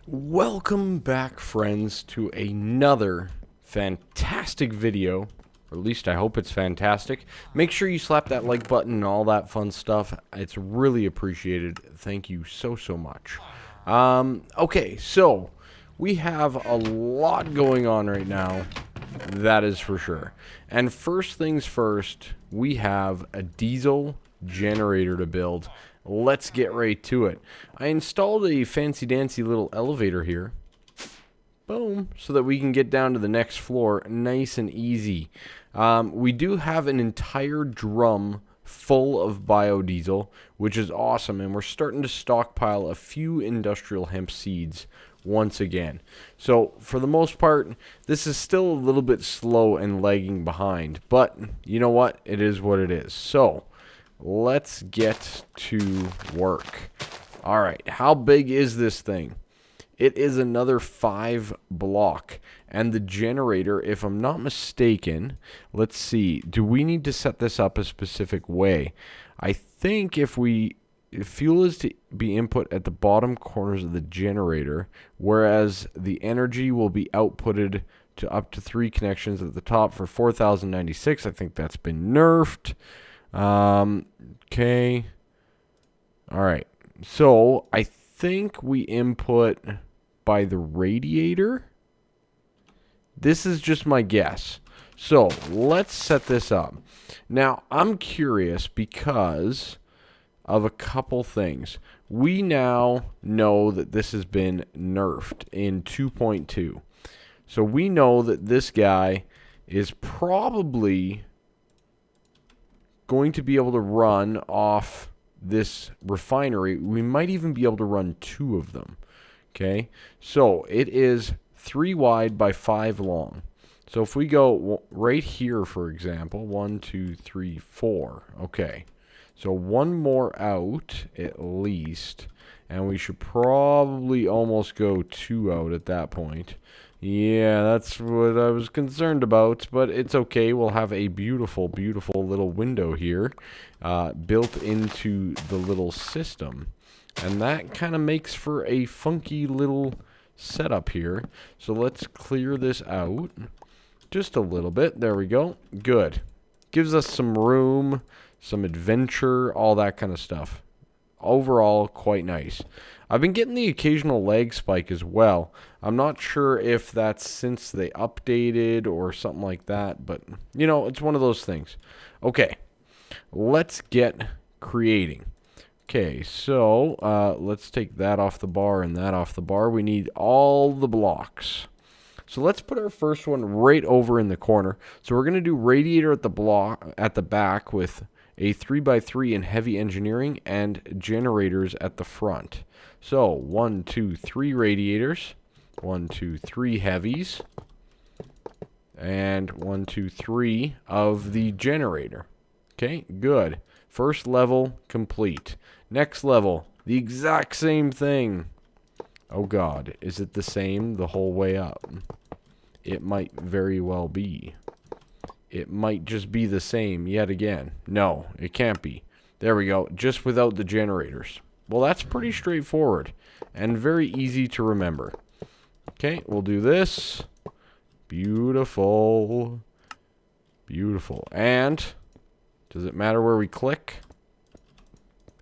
Welcome back, friends, to another fantastic video. Or at least I hope it's fantastic. Make sure you slap that like button and all that fun stuff. It's really appreciated. Thank you so much. Okay, so we have a lot going on right now. That is for sure. And first things first, we have a diesel generator to build. Let's get right to it. I installed a fancy-dancy little elevator here. Boom. So that we can get down to the next floor nice and easy. We do have an entire drum full of biodiesel, which is awesome. And we're starting to stockpile a few industrial hemp seeds once again. So for the most part, this is still a little bit slow and lagging behind. But you know what? It is what it is. So let's get to work. All right, how big is this thing? It is another 5 block. And the generator, if I'm not mistaken, let's see, do we need to set this up a specific way? I think if fuel is to be input at the bottom corners of the generator, whereas the energy will be outputted to up to 3 connections at the top for 4,096. I think that's been nerfed. Okay. All right. So I think we input by the radiator. This is just my guess. So let's set this up. Now I'm curious because of a couple things. We now know that this has been nerfed in 2.2. So we know that this guy is probably going to be able to run off this refinery. We might even be able to run 2 of them. Okay, so it is 3 wide by 5 long. So if we go right here, for example, 1, 2, 3, 4. Okay, so one more out at least, and we should probably almost go 2 out at that point. Yeah, that's what I was concerned about, but it's okay. We'll have a beautiful, beautiful little window here built into the little system. And that kind of makes for a funky little setup here. So let's clear this out just a little bit. There we go. Good. Gives us some room, some adventure, all that kind of stuff. Overall, quite nice. I've been getting the occasional lag spike as well. I'm not sure if that's since they updated or something like that, but, you know, it's one of those things. Okay, let's get creating. Okay, so let's take that off the bar and that off the bar. We need all the blocks. So let's put our first one right over in the corner. So we're going to do radiator at the back with a 3x3 in heavy engineering and generators at the front. So 1, 2, 3 radiators, 1, 2, 3 heavies, and 1, 2, 3 of the generator. Okay, good. First level complete. Next level, the exact same thing. Oh God, is it the same the whole way up? It might very well be. It might just be the same yet again. No, it can't be. There we go, just without the generators. Well, that's pretty straightforward and very easy to remember. Okay, we'll do this. Beautiful. Beautiful. And does it matter where we click?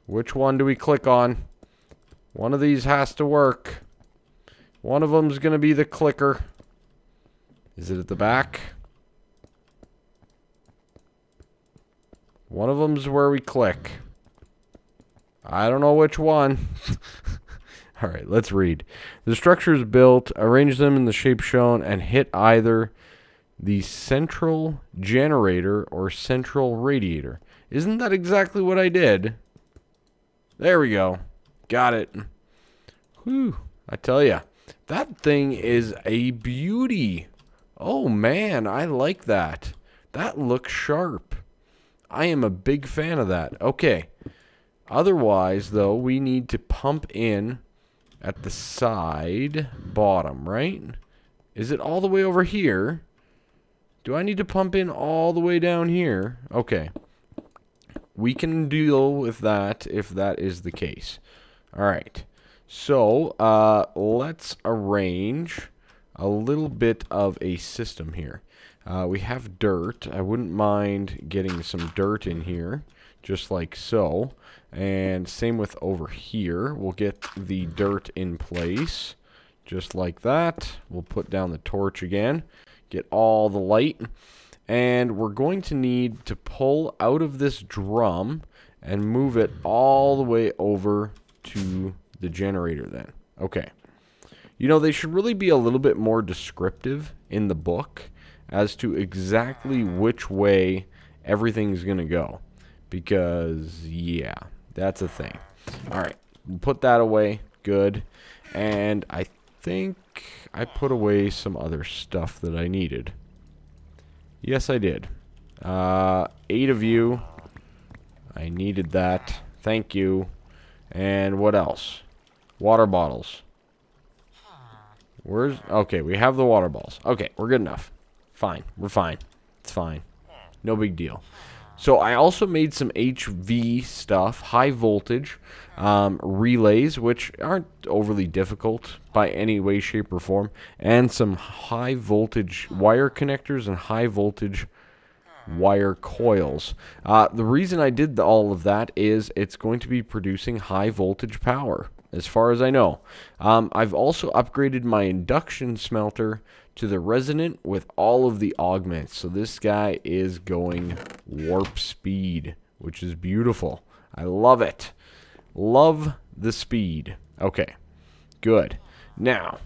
Which one do we click on? One of these has to work. One of them's going to be the clicker. Is it at the back? One of them's where we click. I don't know which one. All right, let's read. The structure is built, arrange them in the shape shown, and hit either the central generator or central radiator. Isn't that exactly what I did? There we go. Got it. Whew. I tell ya, that thing is a beauty. Oh, man, I like that. That looks sharp. I am a big fan of that. Okay. Otherwise, though, we need to pump in at the side bottom, right? Is it all the way over here? Do I need to pump in all the way down here? Okay. We can deal with that if that is the case. All right. So, let's arrange a little bit of a system here. We have dirt. I wouldn't mind getting some dirt in here, just like so. And same with over here. We'll get the dirt in place, just like that. We'll put down the torch again, get all the light. And we're going to need to pull out of this drum and move it all the way over to the generator then. Okay. You know, they should really be a little bit more descriptive in the book as to exactly which way everything's going to go. Because, yeah, that's a thing. Alright, we'll put that away. Good. And I think I put away some other stuff that I needed. Yes, I did. 8 of you. I needed that. Thank you. And what else? Water bottles. Okay, we have the water bottles. Okay, we're good enough. Fine. We're fine. It's fine. No big deal. So I also made some HV stuff, high voltage relays, which aren't overly difficult by any way, shape, or form, and some high voltage wire connectors and high voltage wire coils. The reason I did all of that is it's going to be producing high voltage power, as far as I know. I've also upgraded my induction smelter to the resonant with all of the augments. So this guy is going warp speed, which is beautiful. I love it. Love the speed. Okay, good. Now,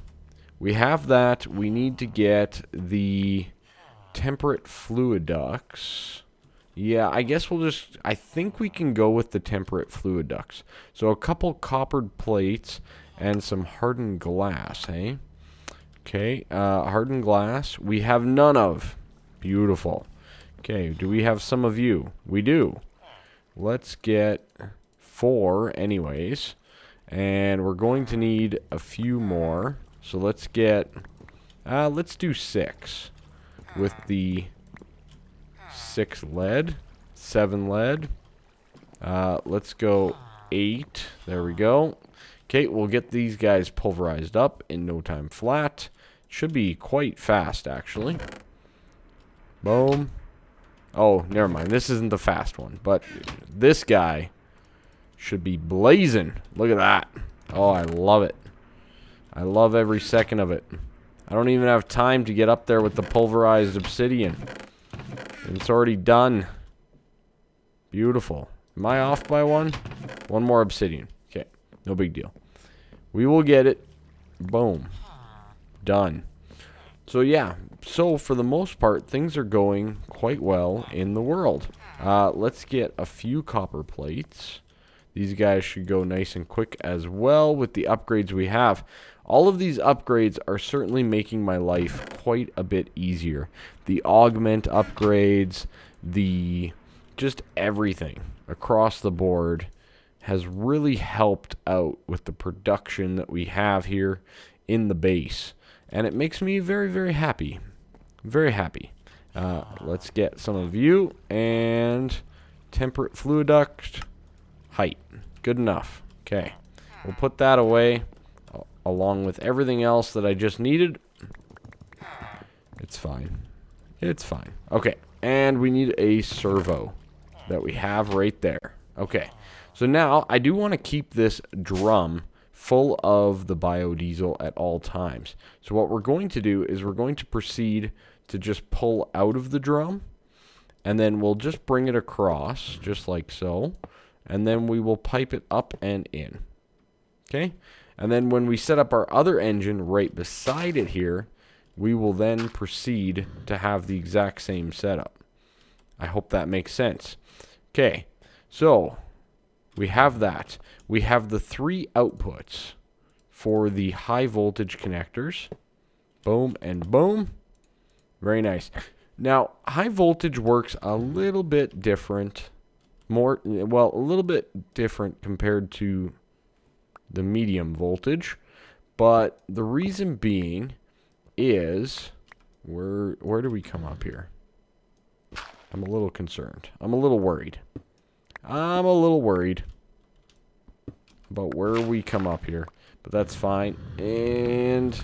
we have that. We need to get the temperate fluid ducts. Yeah, I guess I think we can go with the temperate fluid ducts. So a couple coppered plates and some hardened glass, hey? Okay, hardened glass. We have none of. Beautiful. Okay, do we have some of you? We do. Let's get 4 anyways. And we're going to need a few more. So let's do 6. With the 6 lead, 7 lead. Let's go 8. There we go. Okay, we'll get these guys pulverized up in no time flat. Should be quite fast, actually. Boom. Oh, never mind. This isn't the fast one, but this guy should be blazing. Look at that. Oh, I love it. I love every second of it. I don't even have time to get up there with the pulverized obsidian. It's already done. Beautiful. Am I off by one? One more obsidian. Okay, no big deal. We will get it. Boom. Done. So yeah, so for the most part, things are going quite well in the world. Let's get a few copper plates. These guys should go nice and quick as well with the upgrades we have. All of these upgrades are certainly making my life quite a bit easier. The augment upgrades, just everything across the board has really helped out with the production that we have here in the base. And it makes me very, very happy. Very happy. Let's get some of you. And temperate fluid duct height. Good enough. Okay. We'll put that away along with everything else that I just needed. It's fine. It's fine. Okay. And we need a servo that we have right there. Okay. So now I do want to keep this drum full of the biodiesel at all times. So what we're going to do is we're going to proceed to just pull out of the drum, and then we'll just bring it across just like so, and then we will pipe it up and in. Okay? And then when we set up our other engine right beside it here, we will then proceed to have the exact same setup. I hope that makes sense. Okay, so we have that. We have the 3 outputs for the high voltage connectors. Boom and boom. Very nice. Now, high voltage works a little bit different. A little bit different compared to the medium voltage. But the reason being is, where do we come up here? I'm a little concerned. I'm a little worried. I'm a little worried about where we come up here. but that's fine. And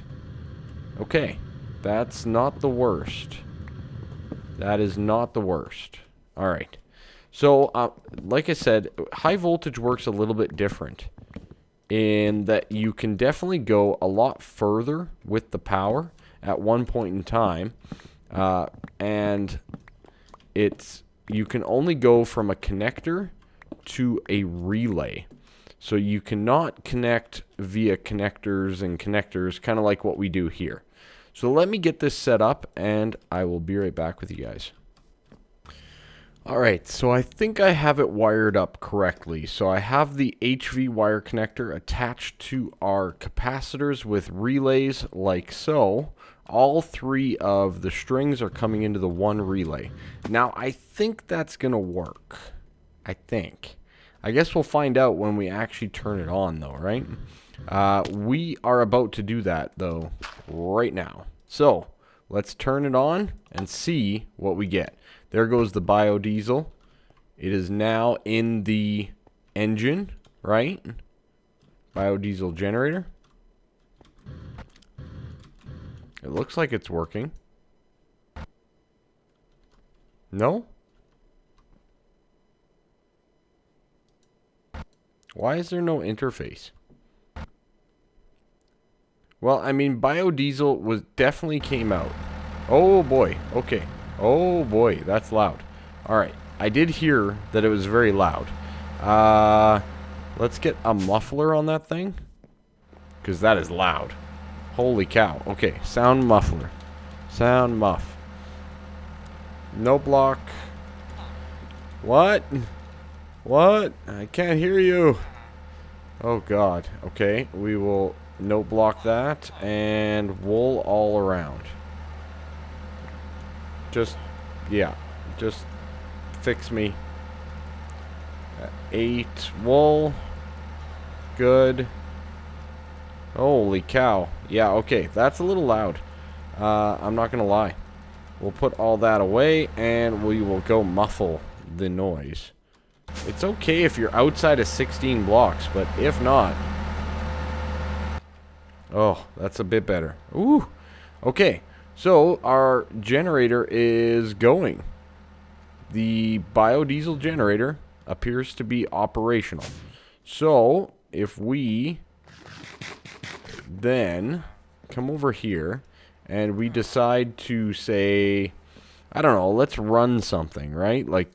okay, that's not the worst. That is not the worst. All right. So, like I said, high voltage works a little bit different in that you can definitely go a lot further with the power at one point in time, and you can only go from a connector to a relay. So you cannot connect via connectors and connectors, kind of like what we do here. So let me get this set up, and I will be right back with you guys. Alright, so I think I have it wired up correctly. So I have the HV wire connector attached to our capacitors with relays like so. All three of the strings are coming into the one relay. Now, I think that's going to work. I think. I guess we'll find out when we actually turn it on, though, right? We are about to do that, though, right now. So, let's turn it on and see what we get. There goes the biodiesel. It is now in the engine, right? Biodiesel generator. It looks like it's working. No? Why is there no interface? Well, I mean, biodiesel definitely came out. Oh boy, okay. Oh boy, that's loud. Alright, I did hear that it was very loud. Let's get a muffler on that thing, because that is loud. Holy cow. Okay, sound muffler. Sound muff. No block. What? What? I can't hear you. Oh god. Okay, we will no block that and wool all around. Just, yeah, just fix me. 8 wool. Good. Holy cow. Yeah, okay, that's a little loud. I'm not gonna lie. We'll put all that away and we will go muffle the noise. It's okay if you're outside of 16 blocks, but if not... Oh, that's a bit better. Ooh. Okay, so our generator is going. The biodiesel generator appears to be operational. So, if we then come over here and we decide to say, I don't know, let's run something, right? Like,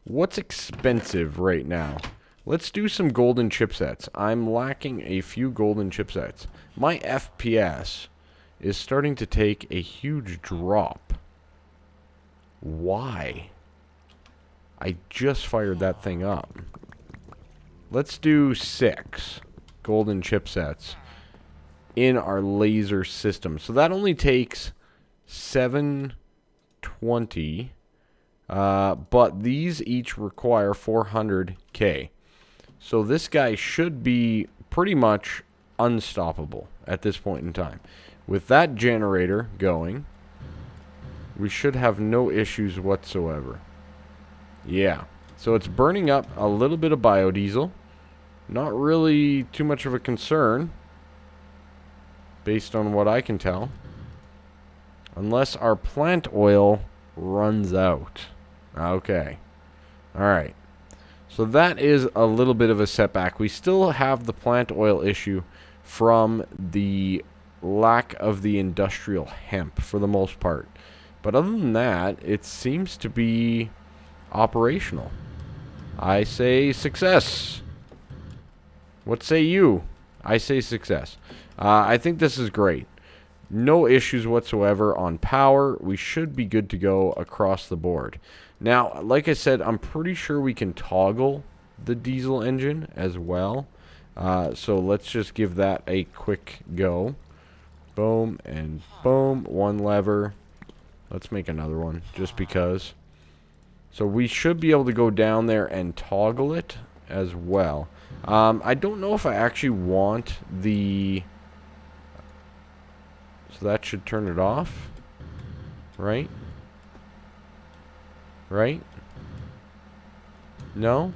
what's expensive right now? Let's do some golden chipsets. I'm lacking a few golden chipsets. My FPS is starting to take a huge drop. Why? I just fired that thing up. Let's do 6 golden chipsets in our laser system. So that only takes 720. But these each require 400k. So this guy should be pretty much unstoppable at this point in time. With that generator going, we should have no issues whatsoever. Yeah. So it's burning up a little bit of biodiesel. Not really too much of a concern, based on what I can tell. Unless our plant oil runs out. Okay. Alright. So that is a little bit of a setback. We still have the plant oil issue from the lack of the industrial hemp for the most part. But other than that, it seems to be operational. I say success. What say you? I say success. I think this is great. No issues whatsoever on power. We should be good to go across the board. Now, like I said, I'm pretty sure we can toggle the diesel engine as well. So let's just give that a quick go. Boom and boom. One lever. Let's make another one just because. So we should be able to go down there and toggle it as well. I don't know if I actually want the... So that should turn it off. Right? Right? No?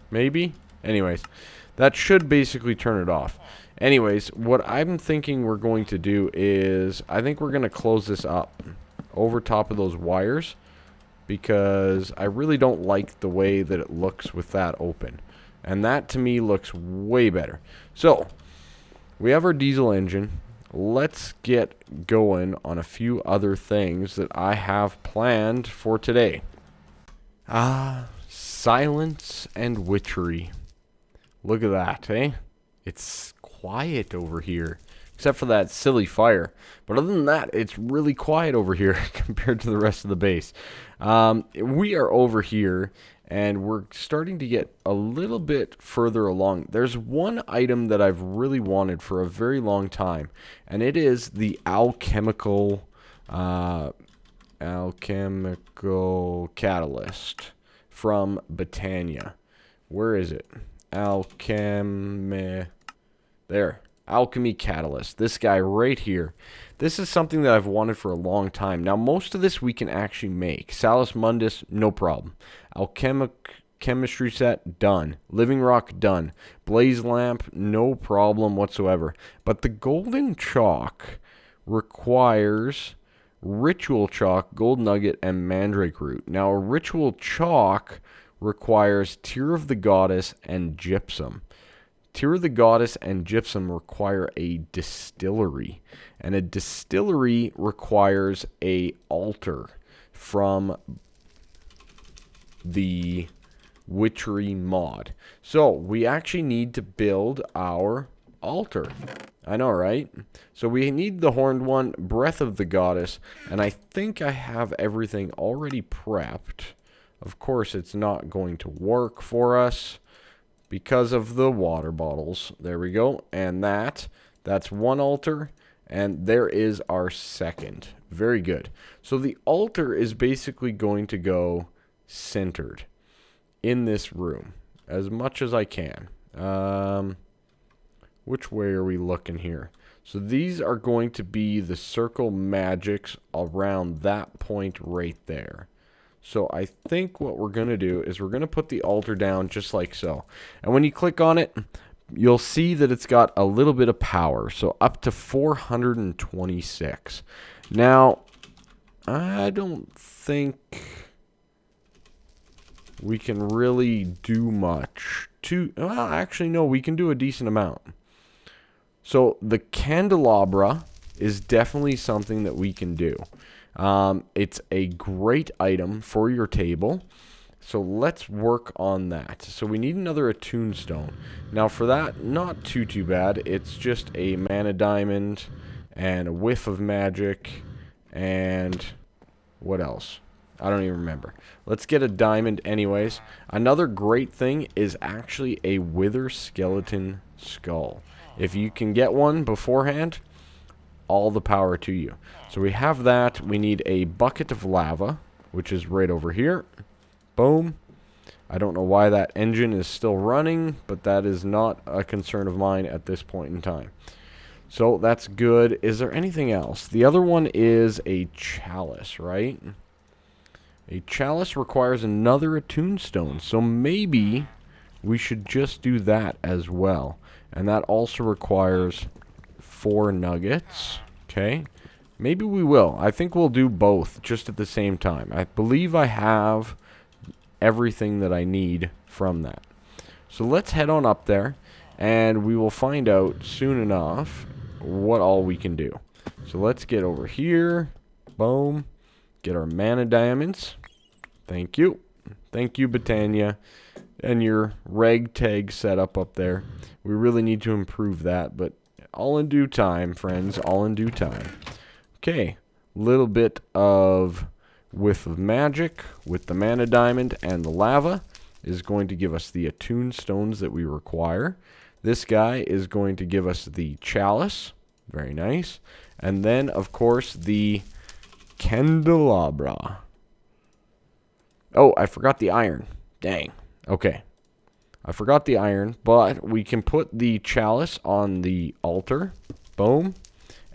Maybe? Anyways, that should basically turn it off. Anyways, what I'm thinking we're going to do is, I think we're going to close this up over top of those wires, because I really don't like the way that it looks with that open. And that to me looks way better. So, we have our diesel engine. Let's get going on a few other things that I have planned for today. Silence and witchery. Look at that, eh? It's quiet over here, except for that silly fire. But other than that, it's really quiet over here compared to the rest of the base. We are over here, and we're starting to get a little bit further along. There's one item that I've really wanted for a very long time, and it is the alchemical catalyst from Botania. Where is it? Alchemy catalyst. This guy right here. This is something that I've wanted for a long time. Now, most of this we can actually make. Salus Mundus, no problem. Chemistry set, done. Living rock, done. Blaze lamp, no problem whatsoever. But the golden chalk requires ritual chalk, gold nugget, and mandrake root. Now, a ritual chalk requires tear of the goddess and gypsum. Tear of the Goddess and gypsum require a distillery, and a distillery requires a altar from the witchery mod. So we actually need to build our altar. I know, right? So we need the horned one, breath of the goddess, and I think I have everything already prepped. Of course, it's not going to work for us because of the water bottles. There we go. And that's one altar. And there is our second. Very good. So the altar is basically going to go centered in this room as much as I can. Which way are we looking here? So these are going to be the circle magics around that point right there. So I think what we're going to do is we're going to put the altar down just like so. And when you click on it, you'll see that it's got a little bit of power. So up to 426. Now, I don't think we can really do much to... Well, actually, no, we can do a decent amount. So the candelabra is definitely something that we can do. It's a great item for your table. So let's work on that. So we need another attune stone. Now for that, not too bad. It's just a mana diamond and a whiff of magic and what else? I don't even remember. Let's get a diamond anyways. Another great thing is actually a wither skeleton skull. If you can get one beforehand, all the power to you. So we have that. We need a bucket of lava, which is right over here. Boom. I don't know why that engine is still running, but that is not a concern of mine at this point in time. So that's good. Is there anything else? The other one is a chalice, right? A chalice requires another attune stone, so maybe we should just do that as well. And that also requires 4 nuggets. Okay. Maybe we will. I think we'll do both just at the same time. I believe I have everything that I need from that. So let's head on up there, and we will find out soon enough what all we can do. So let's get over here. Boom. Get our mana diamonds. Thank you. Thank you, Botania. And your ragtag setup up there. We really need to improve that, but all in due time, friends. All in due time. Okay. Little bit of whiff of magic with the mana diamond and the lava is going to give us the attune stones that we require. This guy is going to give us the chalice. Very nice. And then, of course, the candelabra. Oh, I forgot the iron. Dang. Okay. I forgot the iron, but we can put the chalice on the altar. Boom.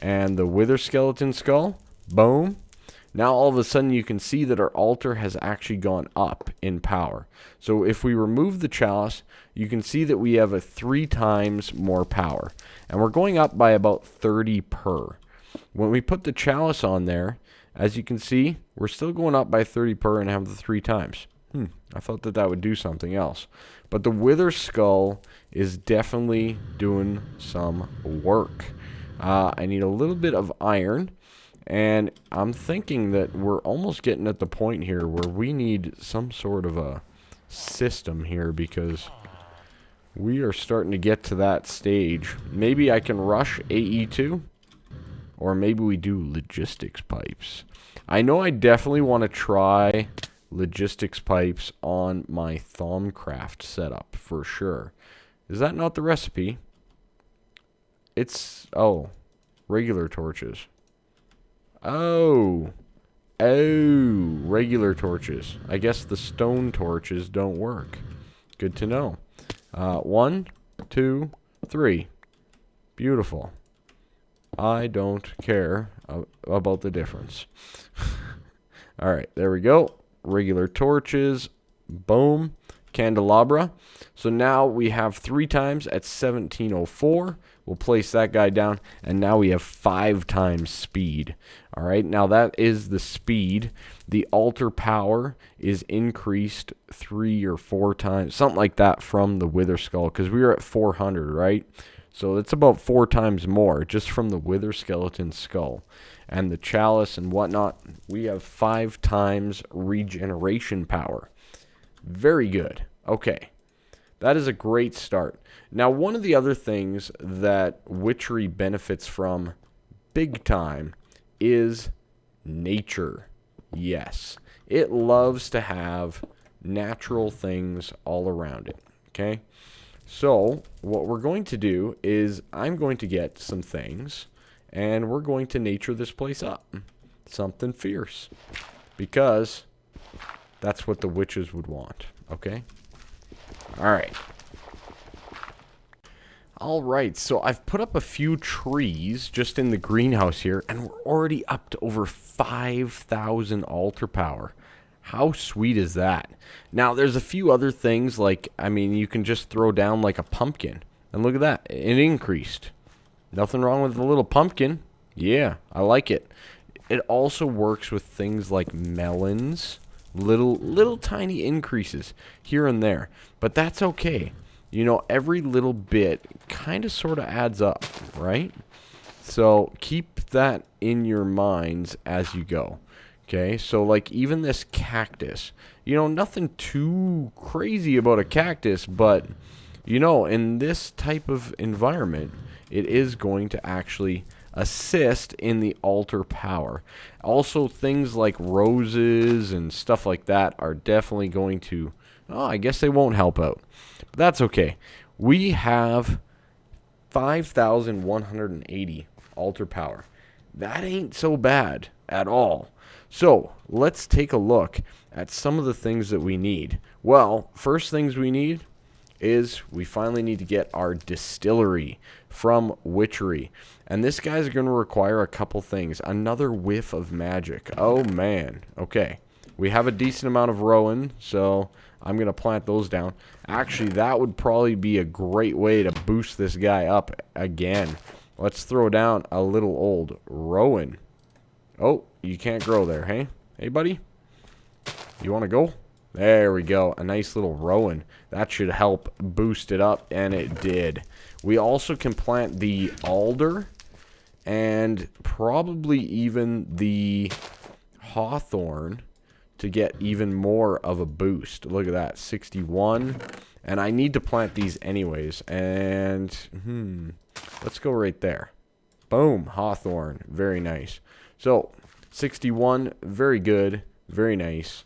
And the wither skeleton skull. Boom. Now all of a sudden you can see that our altar has actually gone up in power. So if we remove the chalice, you can see that we have a 3 times more power. And we're going up by about 30 per. When we put the chalice on there, as you can see, we're still going up by 30 per and have the 3 times. I thought that that would do something else. But the Wither Skull is definitely doing some work. I need a little bit of iron. And I'm thinking that we're almost getting at the point here where we need some sort of a system here, because we are starting to get to that stage. Maybe I can rush AE2, or maybe we do logistics pipes. I know I definitely want to try logistics pipes on my Thaumcraft setup for sure. Is that not the recipe? It's, oh, regular torches. Oh, regular torches. I guess the stone torches don't work. Good to know. 1, 2, 3. Beautiful. I don't care about the difference. Alright, there we go. Regular torches. Boom. Candelabra. So now we have 3 times at 1704. We'll place that guy down, and now we have 5 times speed. All right, now that is the speed. The altar power is increased 3 or 4 times, something like that, from the Wither Skull, because we were at 400, right? So it's about 4 times more just from the Wither Skeleton Skull. And the chalice and whatnot, we have 5 times regeneration power. Very good. Okay. That is a great start. Now, one of the other things that witchery benefits from big time is nature. Yes. It loves to have natural things all around it. Okay? So, what we're going to do is I'm going to get some things, and we're going to nature this place up. Something fierce. Because that's what the witches would want. Okay? Alright. Alright, so I've put up a few trees just in the greenhouse here, and we're already up to over 5,000 altar power. How sweet is that? Now, there's a few other things, like, I mean, you can just throw down like a pumpkin. And look at that, it increased. Nothing wrong with the little pumpkin. Yeah, I like it. It also works with things like melons. Little tiny increases here and there. But that's okay. You know, every little bit kind of sort of adds up, right? So keep that in your minds as you go. Okay, so like even this cactus, you know, nothing too crazy about a cactus, but you know, in this type of environment, it is going to actually assist in the altar power. Also, things like roses and stuff like that are definitely going to, oh, I guess they won't help out. But that's okay. We have 5,180 altar power. That ain't so bad at all. So, let's take a look at some of the things that we need. Well, first things we need is we finally need to get our distillery from witchery. And this guy's going to require a couple things. Another whiff of magic. Oh, man. Okay. We have a decent amount of rowan, so I'm going to plant those down. Actually, that would probably be a great way to boost this guy up again. Let's throw down a little old rowan. Oh, you can't grow there, hey? Hey, buddy? You want to go? There we go. A nice little rowan. That should help boost it up, and it did. We also can plant the alder and probably even the hawthorn to get even more of a boost. Look at that, 61. And I need to plant these anyways. And, let's go right there. Boom, hawthorn. Very nice. So, 61, very good, very nice.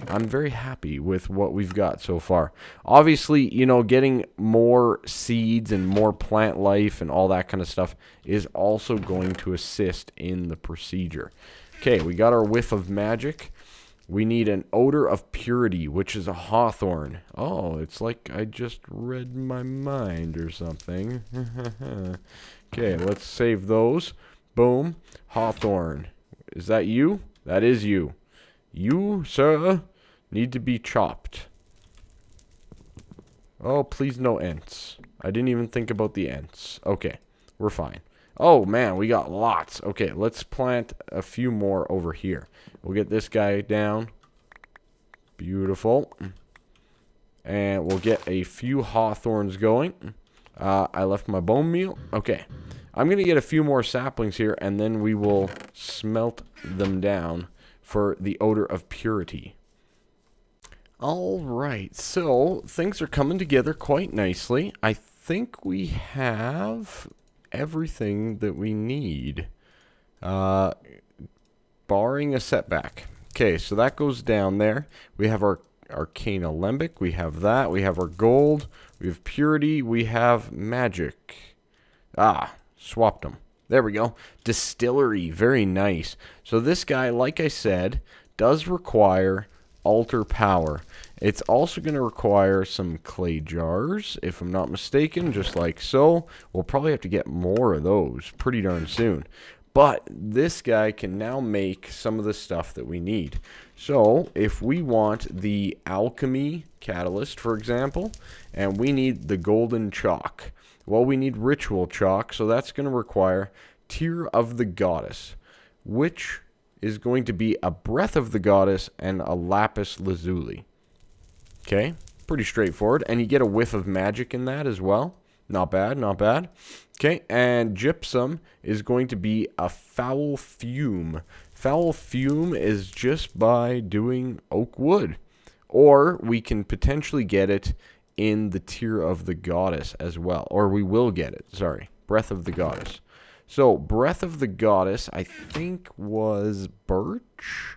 I'm very happy with what we've got so far. Obviously, you know, getting more seeds and more plant life and all that kind of stuff is also going to assist in the procedure. Okay, we got our whiff of magic. We need an odor of purity, which is a hawthorn. Oh, it's like I just read my mind or something. Okay, let's save those. Boom. Hawthorn. Is that you? That is you. You, sir, need to be chopped. Oh, please no ants. I didn't even think about the ants. Okay, we're fine. Oh, man, we got lots. Okay, let's plant a few more over here. We'll get this guy down. Beautiful. And we'll get a few hawthorns going. I left my bone meal. Okay. I'm going to get a few more saplings here, and then we will smelt them down for the odor of purity. Alright, so things are coming together quite nicely. I think we have everything that we need. Barring a setback. Okay, so that goes down there. We have our arcane alembic. We have that. We have our gold. We have purity. We have magic. Ah, swapped them. There we go. Distillery. Very nice. So this guy, like I said, does require altar power. It's also going to require some clay jars, if I'm not mistaken, just like so. We'll probably have to get more of those pretty darn soon. But this guy can now make some of the stuff that we need. So if we want the alchemy catalyst, for example, and we need the golden chalk, well, we need ritual chalk, so that's going to require tear of the goddess, which is going to be a breath of the goddess and a lapis lazuli. Okay, pretty straightforward. And you get a whiff of magic in that as well. Not bad, not bad. Okay, and gypsum is going to be a foul fume. Foul fume is just by doing oak wood. Or we can potentially get it in the tear of the goddess as well. Or we will get it, sorry. Breath of the goddess. So, breath of the goddess, I think, was birch?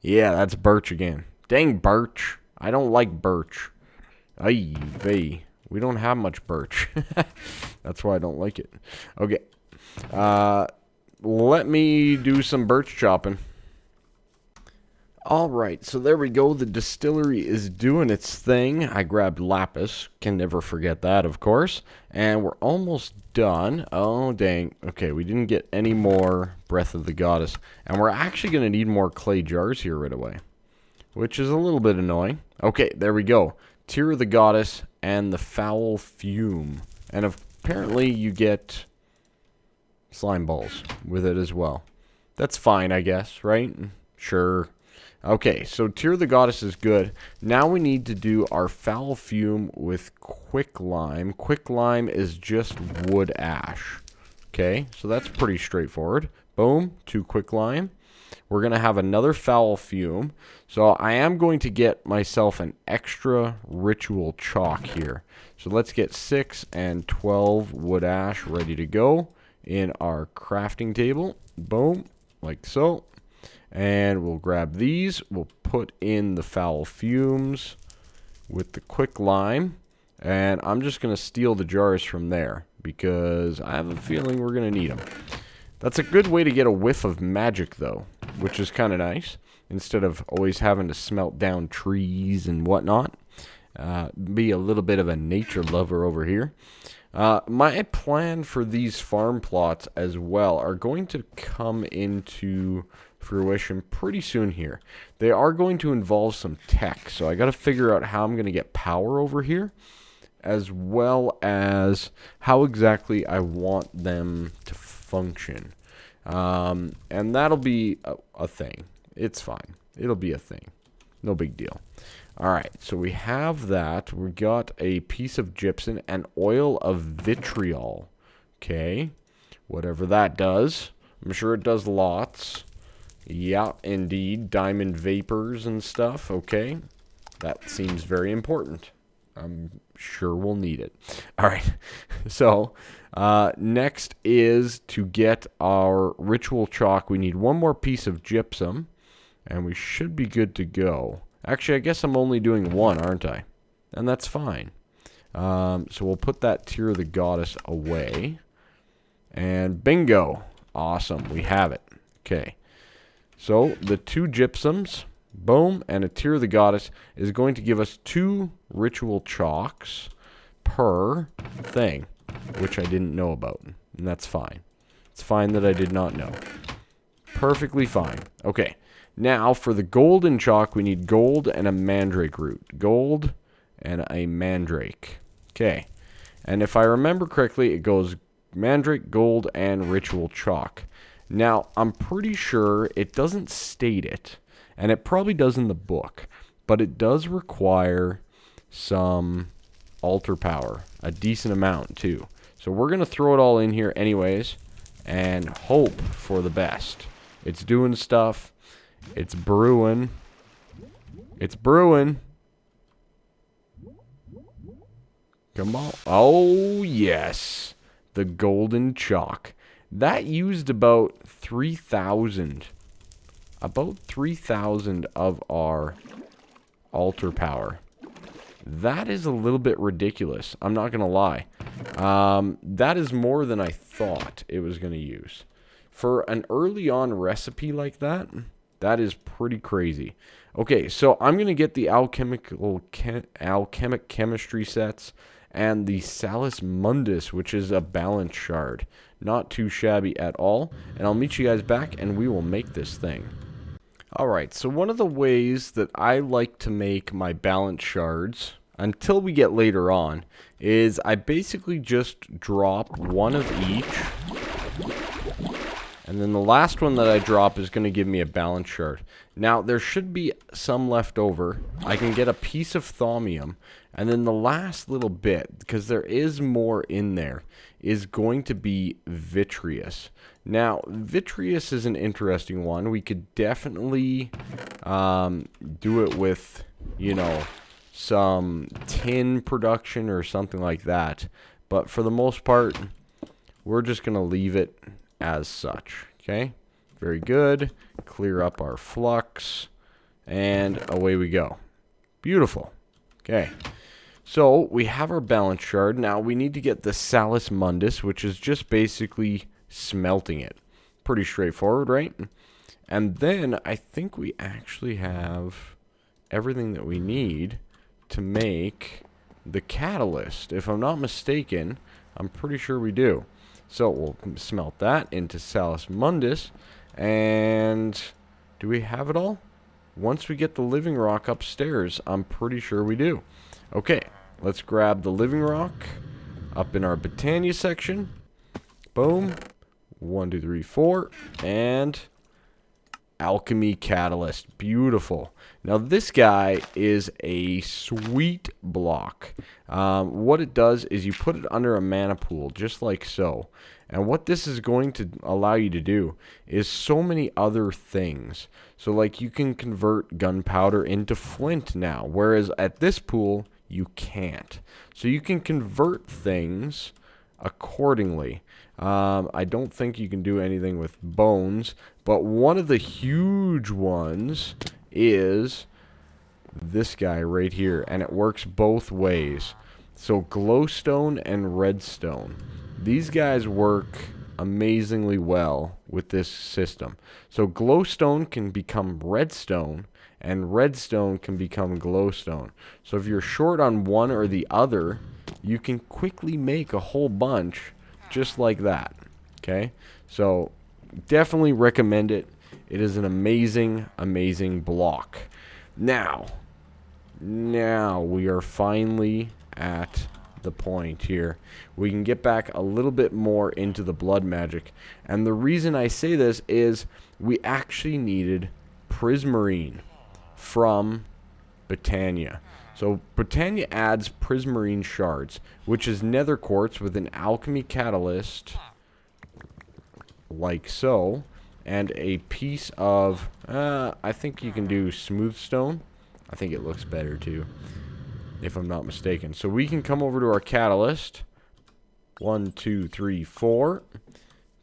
Yeah, that's birch again. Dang birch. I don't like birch. Ay, vey. We don't have much birch. That's why I don't like it. Okay. Let me do some birch chopping. Alright, so there we go. The distillery is doing its thing. I grabbed lapis. Can never forget that, of course. And we're almost done. Oh, dang. Okay, we didn't get any more Breath of the Goddess. And we're actually going to need more clay jars here right away, which is a little bit annoying. Okay, there we go. Tear of the Goddess and the Foul Fume. And apparently you get slime balls with it as well. That's fine, I guess, right? Sure. Okay, so Tear of the Goddess is good. Now we need to do our Foul Fume with Quicklime. Quicklime is just wood ash. Okay, so that's pretty straightforward. Boom, 2 Quicklime. We're going to have another Foul Fume. So I am going to get myself an extra ritual chalk here. So let's get 6 and 12 wood ash ready to go in our crafting table. Boom, like so. And we'll grab these. We'll put in the Foul Fumes with the Quicklime. And I'm just going to steal the jars from there, because I have a feeling we're going to need them. That's a good way to get a whiff of magic, though, which is kind of nice, instead of always having to smelt down trees and whatnot. Be a little bit of a nature lover over here. My plan for these farm plots as well are going to come into fruition pretty soon here. They are going to involve some tech, so I got to figure out how I'm going to get power over here, as well as how exactly I want them to function. And that'll be a thing. It's fine. It'll be a thing. No big deal. Alright, so we have that. We got a piece of gypsum and oil of vitriol. Okay. Whatever that does. I'm sure it does lots. Yeah, indeed. Diamond vapors and stuff. Okay. That seems very important. I'm sure we'll need it. Alright. So, next is to get our ritual chalk. We need one more piece of gypsum, and we should be good to go. Actually, I guess I'm only doing one, aren't I? And that's fine. So we'll put that Tear of the Goddess away. And bingo. Awesome. We have it. Okay. So the 2 gypsums, boom, and a Tear of the Goddess is going to give us 2 ritual chalks per thing, which I didn't know about. And that's fine. It's fine that I did not know. Perfectly fine. Okay. Now, for the golden chalk, we need gold and a mandrake root. Gold and a mandrake. Okay. And if I remember correctly, it goes mandrake, gold, and ritual chalk. Now, I'm pretty sure it doesn't state it, and it probably does in the book, but it does require some altar power, a decent amount too. So we're going to throw it all in here anyways, and hope for the best. It's doing stuff. It's brewing. It's brewing. Come on. Oh, yes. The golden chalk. That used about 3,000. About 3,000 of our altar power. That is a little bit ridiculous. I'm not going to lie. That is more than I thought it was going to use. For an early on recipe like that, that is pretty crazy. Okay, so I'm going to get the alchemic chemistry sets and the Salus Mundus, which is a balance shard. Not too shabby at all. And I'll meet you guys back and we will make this thing. Alright, so one of the ways that I like to make my balance shards, until we get later on, is I basically just drop one of each. And then the last one that I drop is going to give me a balance shard. Now, there should be some left over. I can get a piece of thaumium. And then the last little bit, because there is more in there, is going to be vitreous. Now, vitreous is an interesting one. We could definitely do it with, you know, some tin production or something like that. But for the most part, we're just going to leave it as such. Okay, very good. Clear up our flux, and away we go. Beautiful. Okay, so we have our balance shard. Now we need to get the Salus Mundus, which is just basically smelting it. Pretty straightforward, right? And then I think we actually have everything that we need to make the catalyst. If I'm not mistaken, I'm pretty sure we do. So we'll smelt that into Salus Mundus. And do we have it all? Once we get the living rock upstairs, I'm pretty sure we do. Okay, let's grab the living rock up in our Britannia section. Boom. 1, 2, 3, 4. And alchemy catalyst. Beautiful. Now this guy is a sweet block. What it does is you put it under a mana pool, just like so. And what this is going to allow you to do is so many other things. So like you can convert gunpowder into flint now, whereas at this pool you can't. So you can convert things accordingly. I don't think you can do anything with bones, but one of the huge ones is this guy right here, and it works both ways. So glowstone and redstone. These guys work amazingly well with this system. So glowstone can become redstone, and redstone can become glowstone. So if you're short on one or the other, you can quickly make a whole bunch just like that. Okay? So definitely recommend it. It is an amazing, amazing block. Now we are finally at the point here. We can get back a little bit more into the blood magic. And the reason I say this is we actually needed prismarine from Britannia. So Britannia adds prismarine shards, which is nether quartz with an alchemy catalyst, like so, and a piece of, I think you can do smooth stone. I think it looks better too, if I'm not mistaken. So we can come over to our catalyst. 1, 2, 3, 4.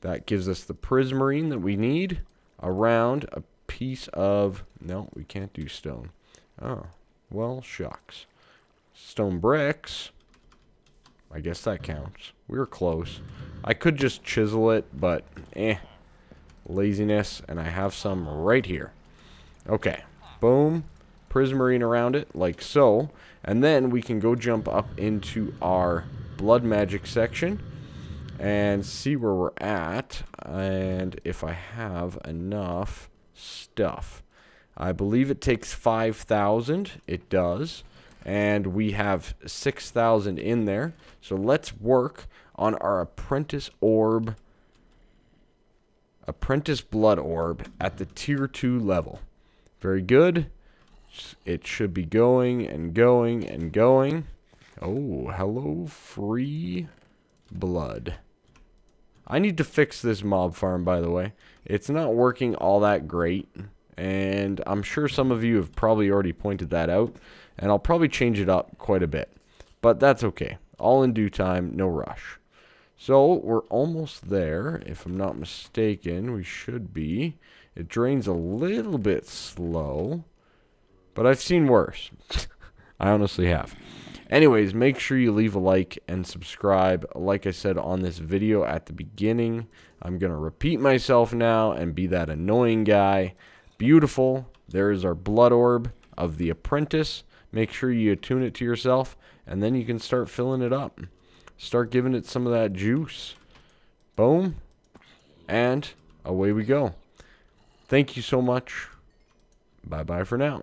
That gives us the prismarine that we need around a piece of, no, we can't do stone. Oh, well, shucks. Stone bricks. I guess that counts. We were close. I could just chisel it, but laziness, and I have some right here. Okay, boom. Prismarine around it, like so. And then we can go jump up into our blood magic section. and see where we're at, and if I have enough stuff. I believe it takes 5,000. It does. And we have 6,000 in there. So let's work on our apprentice orb. Apprentice blood orb at the tier 2 level. Very good. It should be going and going and going. Oh, hello, free blood. I need to fix this mob farm, by the way. It's not working all that great. And I'm sure some of you have probably already pointed that out. And I'll probably change it up quite a bit. But that's okay. All in due time, no rush. So we're almost there. If I'm not mistaken, we should be. It drains a little bit slow. But I've seen worse. I honestly have. Anyways, make sure you leave a like and subscribe. Like I said on this video at the beginning, I'm going to repeat myself now and be that annoying guy. Beautiful. There is our blood orb of the apprentice. Make sure you attune it to yourself, and then you can start filling it up. Start giving it some of that juice. Boom. And away we go. Thank you so much. Bye-bye for now.